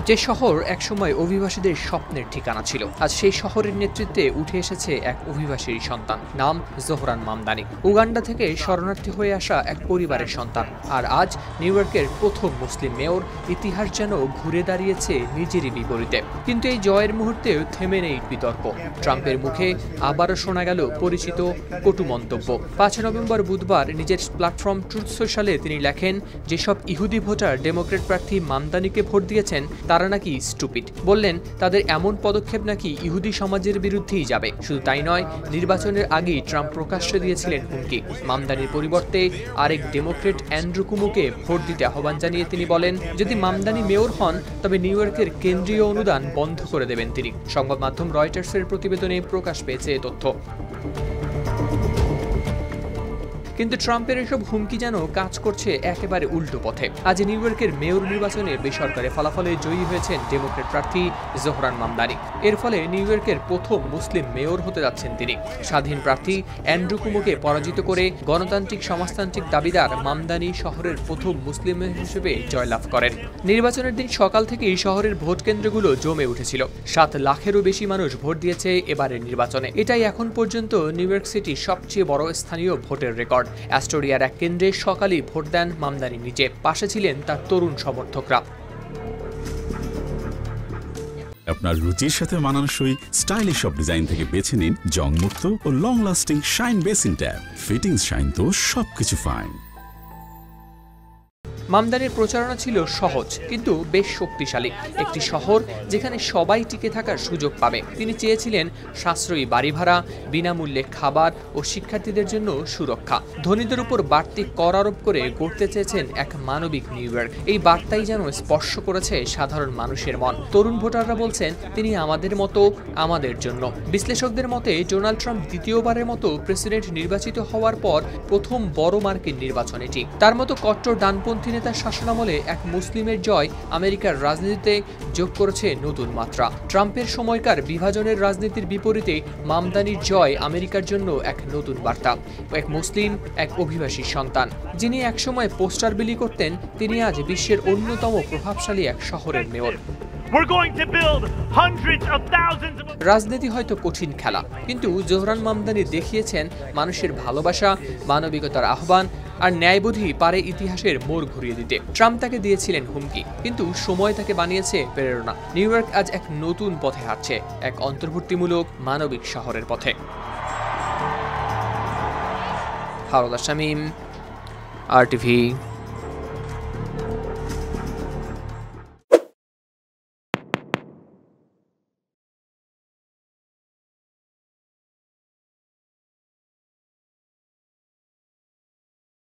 যে শহর একসময় অভিবাসীদের স্বপ্নের ঠিকানা ছিল, আজ সেই শহরের নেতৃত্বে উঠে এসেছে এক অভিবাসীর সন্তান, নাম জোহরান মামদানি। উগান্ডা থেকে শরণার্থী হয়ে আসা এক পরিবারের সন্তান, আর আজ নিউ ইয়র্কের প্রথম মুসলিম মেয়র। ইতিহাস যেন ঘুরে দাঁড়িয়েছে নিজেরই বিপরীতে। কিন্তু এই জয়ের মুহূর্তেও থেমে নেই বিতর্ক। ট্রাম্পের মুখে আবারও শোনা গেল পরিচিত কটু মন্তব্য। 5 নভেম্বর বুধবার নিজের প্ল্যাটফর্ম ট্রুথ সোশ্যালে তিনি লেখেন, যেসব ইহুদি ভোটার ডেমোক্রেট প্রার্থী মামদানিকে ভোট দিয়েছেন তারা নাকি স্টুপিড। বললেন তাদের এমন পদক্ষেপ নাকি ইহুদি সমাজের বিরুদ্ধেই যাবে। শুধু তাই নয়, নির্বাচনের আগেই ট্রাম্প প্রকাশ্যে দিয়েছিলেন হুমকি। মামদানির পরিবর্তে আরেক ডেমোক্রেট অ্যান্ড্রু কুমোকে ভোট দিতে আহ্বান জানিয়ে তিনি বলেন, যদি মামদানি মেয়র হন তবে নিউ ইয়র্কের কেন্দ্রীয় অনুদান বন্ধ করে দেবেন তিনি। সংবাদ মাধ্যম রয়টার্সের প্রতিবেদনে প্রকাশ পেয়েছে এ তথ্য। কিন্তু ট্রাম্পের এসব হুমকি যেন কাজ করছে একেবারে উল্টো পথে। আজ নিউ ইয়র্কের মেয়র নির্বাচনে বেসরকারি ফলাফলে জয়ী হয়েছেন ডেমোক্রেট প্রার্থী জোহরান মামদানি। এর ফলে নিউ ইয়র্কের প্রথম মুসলিম মেয়র হতে যাচ্ছেন তিনি। স্বাধীন প্রার্থী অ্যান্ড্রু কুমোকে পরাজিত করে গণতান্ত্রিক সমাজতান্ত্রিক দাবিদার মামদানি শহরের প্রথম মুসলিম হিসেবে জয়লাভ করেন। নির্বাচনের দিন সকাল থেকেই শহরের ভোট কেন্দ্রগুলো জমে উঠেছিল। 7 লাখেরও বেশি মানুষ ভোট দিয়েছে এবারের নির্বাচনে। এটাই এখন পর্যন্ত নিউ ইয়র্ক সিটির সবচেয়ে বড় স্থানীয় ভোটের রেকর্ড। অ্যাস্টোরিয়ার এক কেন্দ্রে সকালেই ভোট দেন মামদানি নিজে, পাশে ছিলেন তার তরুণ সমর্থকরা। আপনার রুচির সাথে মানানসই স্টাইলিশ সব ডিজাইন থেকে বেছে নিন জংমুক্ত ও long lasting shine basin tap. Fittings shine তো সবকিছু ফাইন। মামদানির প্রচারণা ছিল সহজ কিন্তু বেশ শক্তিশালী। একটি শহর যেখানে সবাই টিকে থাকার সুযোগ পাবে। তিনি চেয়েছিলেন সাশ্রয়ী বাড়ি ভাড়া, বিনামূল্যে খাবার ও শিক্ষার্থীদের জন্য সুরক্ষা। ধনীদের উপর বাড়তি কর আরোপ করে গড়তে চেয়েছেন এক মানবিক নিউ ইয়র্ক। এই বার্তাই যেন স্পর্শ করেছে সাধারণ মানুষের মন। তরুণ ভোটাররা বলছেন, তিনি আমাদের মতো, আমাদের জন্য। বিশ্লেষকদের মতে ডোনাল্ড ট্রাম্প দ্বিতীয়বারের মতো প্রেসিডেন্ট নির্বাচিত হওয়ার পর প্রথম বড় মার্কিন নির্বাচন এটি। তার মতো কট্টর ডানপন্থী নেতার শাসনামলে এক মুসলিমের জয় আমেরিকার রাজনীতিতে যোগ করেছে নতুন মাত্রা। ট্রাম্পের সময়কার বিভাজনের রাজনীতির বিপরীতে মামদানির জয় আমেরিকার জন্য এক নতুন বার্তা। এক মুসলিম, এক অভিবাসী সন্তান, যিনি একসময় পোস্টার বিলি করতেন, তিনি আজ বিশ্বের অন্যতম প্রভাবশালী এক শহরের মেয়র। রাজনীতি হয়তো কঠিন খেলা, কিন্তু জোহরান মামদানি দেখিয়েছেন মানুষের ভালোবাসা, মানবিকতার আহ্বান আর ন্যায়বোধই পারে ইতিহাসের মোড় ঘুরিয়ে দিতে। ট্রাম্প তাকে দিয়েছিলেন হুমকি, কিন্তু সময় তাকে বানিয়েছে প্রেরণা। নিউ ইয়র্ক আজ এক নতুন পথে হাঁটছে, এক অন্তর্ভুক্তিমূলক মানবিক শহরের পথে। হারুল শামীম, RTV।